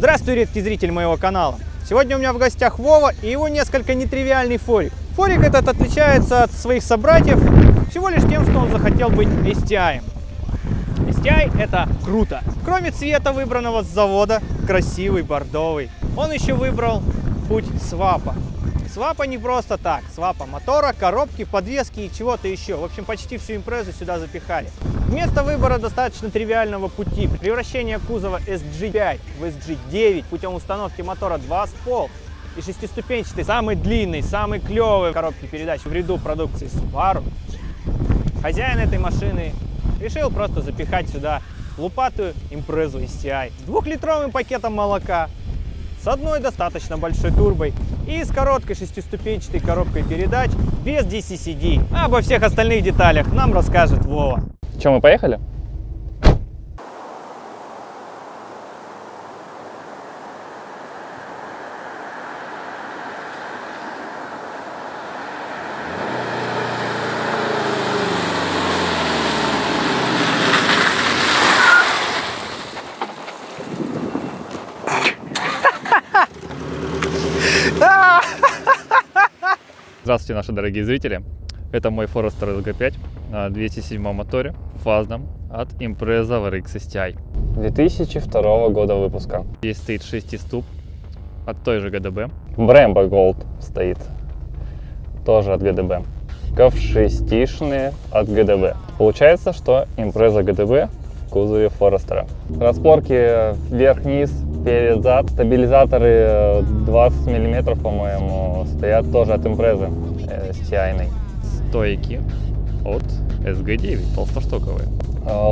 Здравствуй, редкий зритель моего канала. Сегодня у меня в гостях Вова и его несколько нетривиальный форик. Форик этот отличается от своих собратьев всего лишь тем, что он захотел быть STI. STI это круто. Кроме цвета, выбранного с завода, красивый, бордовый, он еще выбрал путь свапа. Свапа не просто так. Свапа мотора, коробки, подвески и чего-то еще. В общем, почти всю импрезу сюда запихали. Вместо выбора достаточно тривиального пути превращения кузова SG5 в SG9 путем установки мотора 2,5 и шестиступенчатой, самый длинный, самый клевый коробки передач в ряду продукции Subaru, хозяин этой машины решил просто запихать сюда лупатую импрезу STI с 2-литровым пакетом молока, с одной достаточно большой турбой и с короткой шестиступенчатой коробкой передач без DCCD. А обо всех остальных деталях нам расскажет Вова. Че, мы поехали? Здравствуйте, наши дорогие зрители! Это мой Forester LG5 на 207 моторе, фазном, от Impreza WRX STI. 2002 года выпуска. Здесь стоит 6-ступ от той же ГДБ. Brembo Gold стоит, тоже от ГДБ. Ковши-стишные от ГДБ. Получается, что Impreza ГДБ в кузове Forester. Распорки вверх-вниз, перед-зад. Стабилизаторы 20 мм, по-моему, стоят тоже от Impreza STI-ной. Стойки от SG9, толстоштоковые.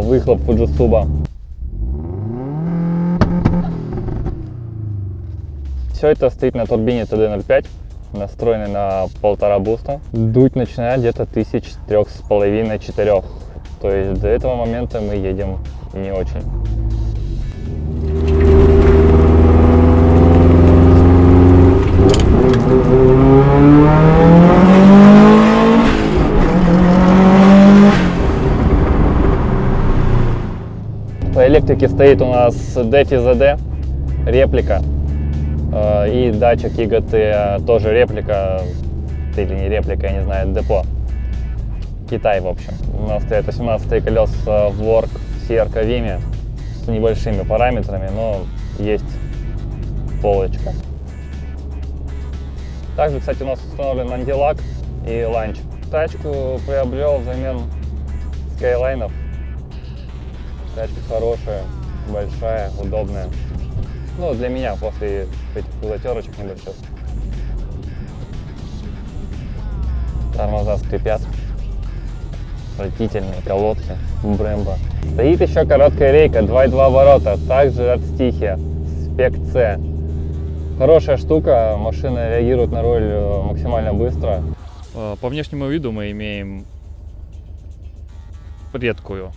Выхлоп Fujitsuba. Все это стоит на турбине TD05, настроенной на 1,5 буста. Дуть начинает где-то 3,5–4. То есть до этого момента мы едем не очень. По электрике стоит у нас Defi ZD, реплика, и датчик EGT, тоже реплика, или не реплика, я не знаю, депо. Китай, в общем. У нас стоят 18 колеса Work CR Vimy с небольшими параметрами, но есть полочка. Также, кстати, у нас установлен антилак и ланч. Тачку приобрел взамен Skyline'ов. Тачка хорошая, большая, удобная. Ну, для меня после этих затерочек небольших. Тормоза скрипят. Отвратительные колодки Brembo. Стоит еще короткая рейка 2,2 оборота, также от Stihia, спек C. Хорошая штука, машина реагирует на руль максимально быстро. По внешнему виду мы имеем редкую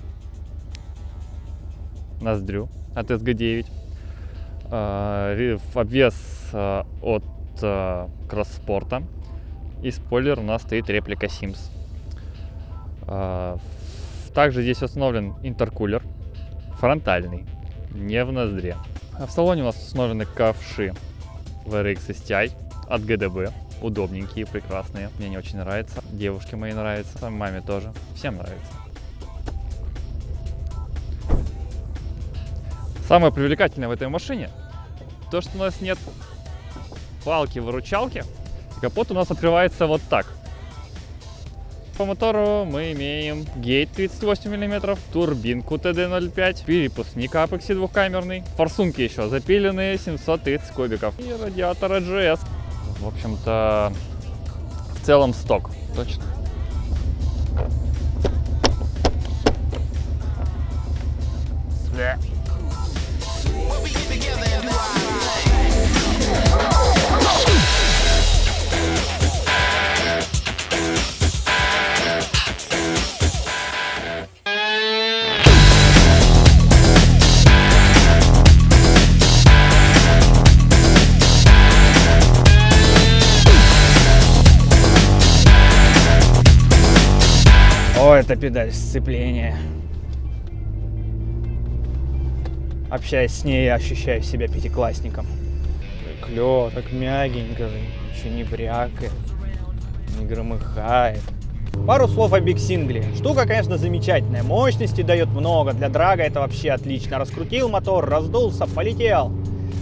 ноздрю от SG9, обвес от Кросспорта, и спойлер у нас стоит реплика Sims. Также здесь установлен интеркулер фронтальный, не в ноздре. В салоне у нас установлены ковши WRX STI от ГДБ, удобненькие, прекрасные, мне не очень нравится, девушке моей нравится, маме тоже, всем нравится. Самое привлекательное в этой машине то, что у нас нет палки-выручалки, капот у нас открывается вот так. По мотору мы имеем гейт 38 мм, турбинку TD05, перепускник Apex двухкамерный, форсунки еще запиленные 730 кубиков и радиатор AGS. В общем-то, в целом сток. Точно. О, это педаль сцепления. общаясь с ней, я ощущаю себя пятиклассником. Клёво, так мягенько, ничего не брякает, не громыхает. Пару слов о биг-сингле. Штука, конечно, замечательная. Мощности дает много. Для драга это вообще отлично. Раскрутил мотор, раздулся, полетел.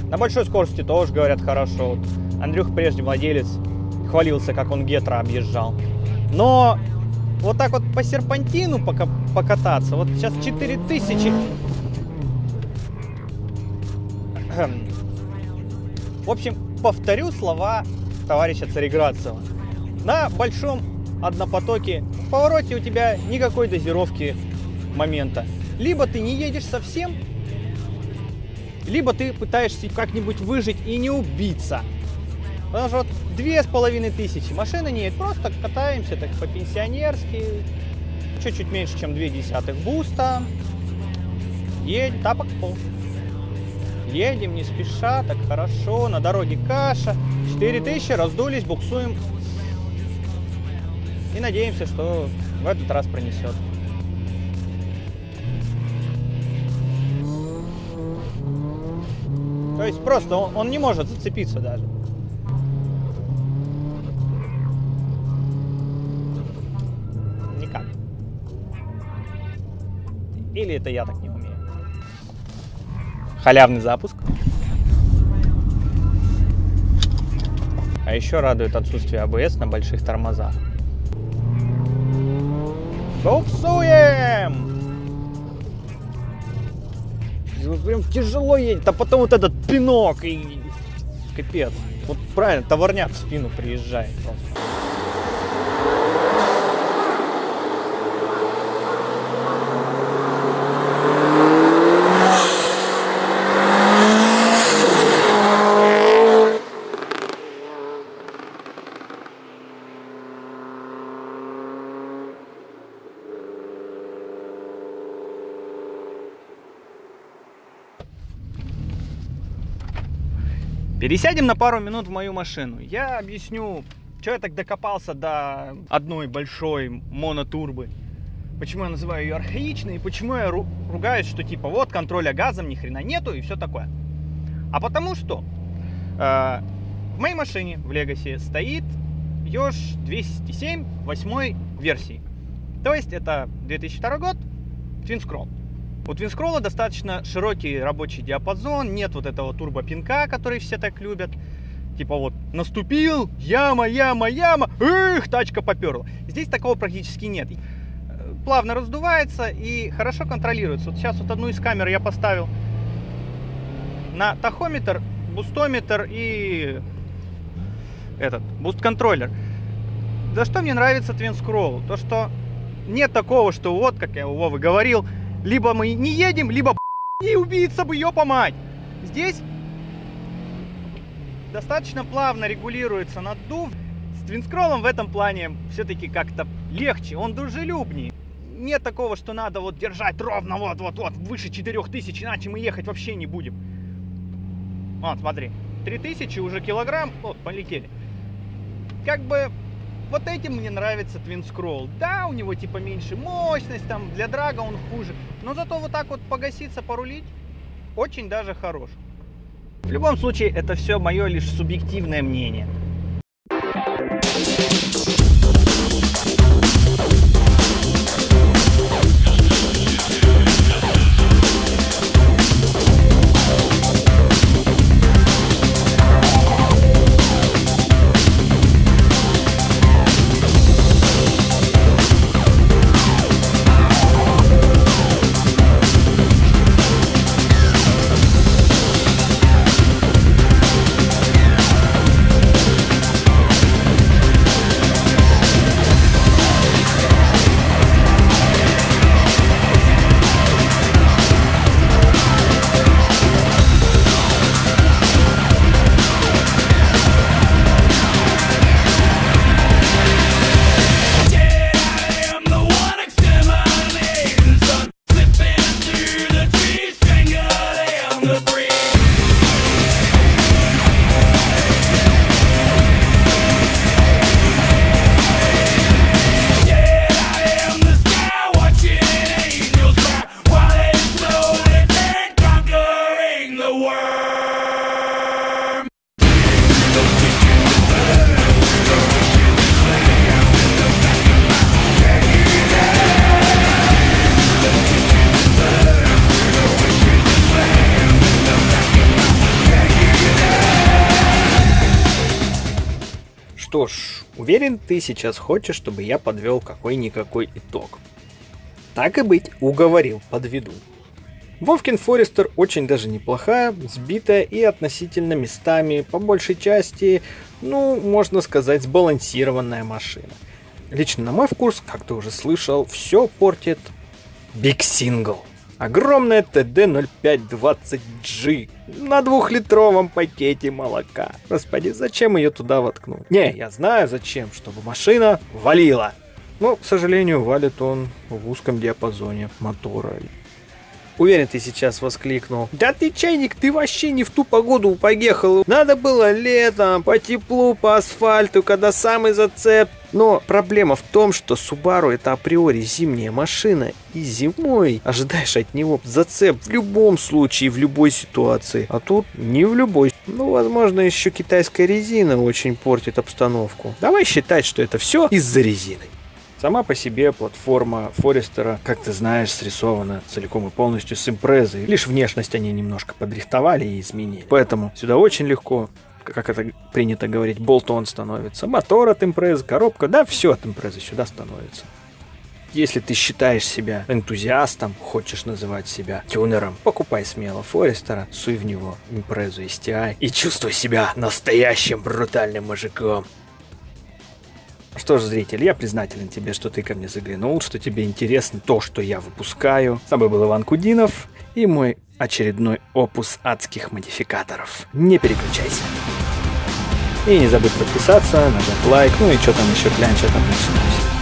На большой скорости тоже, говорят, хорошо. Вот Андрюх, прежде владелец, хвалился, как он гетро объезжал. Но вот так вот по серпантину покататься, вот сейчас 4000. В общем, повторю слова товарища Цареградцева. На большом однопотоке в повороте у тебя никакой дозировки момента. Либо ты не едешь совсем, либо ты пытаешься как-нибудь выжить и не убиться. Потому что вот 2500 машины нет, просто катаемся так по-пенсионерски, чуть-чуть меньше, чем 0,2 буста. Едем, тапок в пол. Едем не спеша, так хорошо, на дороге каша. 4000, раздулись, буксуем. И надеемся, что в этот раз пронесет. То есть просто он не может зацепиться даже. Никак. Или это я так не умею. Халявный запуск. А еще радует отсутствие АБС на больших тормозах. Буксуем! Прям тяжело едет, а потом вот этот пинок и капец. Вот правильно, товарняк в спину приезжает просто. Пересядем на пару минут в мою машину. Я объясню, что я так докопался до одной большой монотурбы. Почему я называю ее архаичной и почему я ругаюсь, что типа вот контроля газом ни хрена нету и все такое. А потому что в моей машине в Legacy стоит Yosh 207 8 версии. То есть это 2002 год, TwinScroll. У TwinScroll достаточно широкий рабочий диапазон, нет вот этого турбопинка, который все так любят. Типа вот наступил, яма, яма, яма, эх, тачка поперла. Здесь такого практически нет. Плавно раздувается и хорошо контролируется. Вот сейчас вот одну из камер я поставил на тахометр, бустометр и этот буст-контроллер. За что мне нравится TwinScroll? То, что нет такого, что вот, как я у Вовы говорил, либо мы не едем, либо и убийца бы ёпа мать. Здесь достаточно плавно регулируется наддув. С TwinScroll в этом плане все-таки как-то легче, он дружелюбнее. Нет такого, что надо вот держать ровно вот выше 4000, иначе мы ехать вообще не будем. Вот, смотри, 3000 уже килограмм, вот, полетели. Как бы вот этим мне нравится TwinScroll. Да, у него типа меньше мощность, там для драга он хуже. Но зато вот так вот погаситься, порулить, очень даже хорош. В любом случае, это все мое лишь субъективное мнение. Уверен, ты сейчас хочешь, чтобы я подвел какой-никакой итог. Так и быть, уговорил, подведу. Вовкин Форестер очень даже неплохая, сбитая и относительно местами, по большей части, можно сказать, сбалансированная машина. Лично на мой вкус, как ты уже слышал, все портит Big Single. Огромная TD0520G на 2-литровом пакете молока. Господи, зачем ее туда воткнул? Не, я знаю зачем, чтобы машина валила. Но, к сожалению, валит он в узком диапазоне мотора. Уверен, ты сейчас воскликнул: да ты, чайник, ты вообще не в ту погоду поехал. Надо было летом, по теплу, по асфальту, когда самый зацеп. Но проблема в том, что Subaru это априори зимняя машина, и зимой ожидаешь от него зацеп в любом случае, в любой ситуации. А тут не в любой. Возможно, еще китайская резина очень портит обстановку. Давай считать, что это все из-за резины. Сама по себе платформа Форестера, как ты знаешь, срисована целиком и полностью с импрезой. Лишь внешность они немножко подрихтовали и изменили. Поэтому сюда очень легко, как это принято говорить, болт-он становится. Мотор от импрезы, коробка, да, все от импрезы сюда становится. Если ты считаешь себя энтузиастом, хочешь называть себя тюнером, покупай смело Форестера, суй в него импрезу STI и чувствуй себя настоящим брутальным мужиком. Что ж, зритель, я признателен тебе, что ты ко мне заглянул, что тебе интересно то, что я выпускаю. С тобой был Иван Кудинов и мой очередной опус адских модификаторов. Не переключайся. И не забудь подписаться, нажать лайк, и что там еще, глянь, что там началось.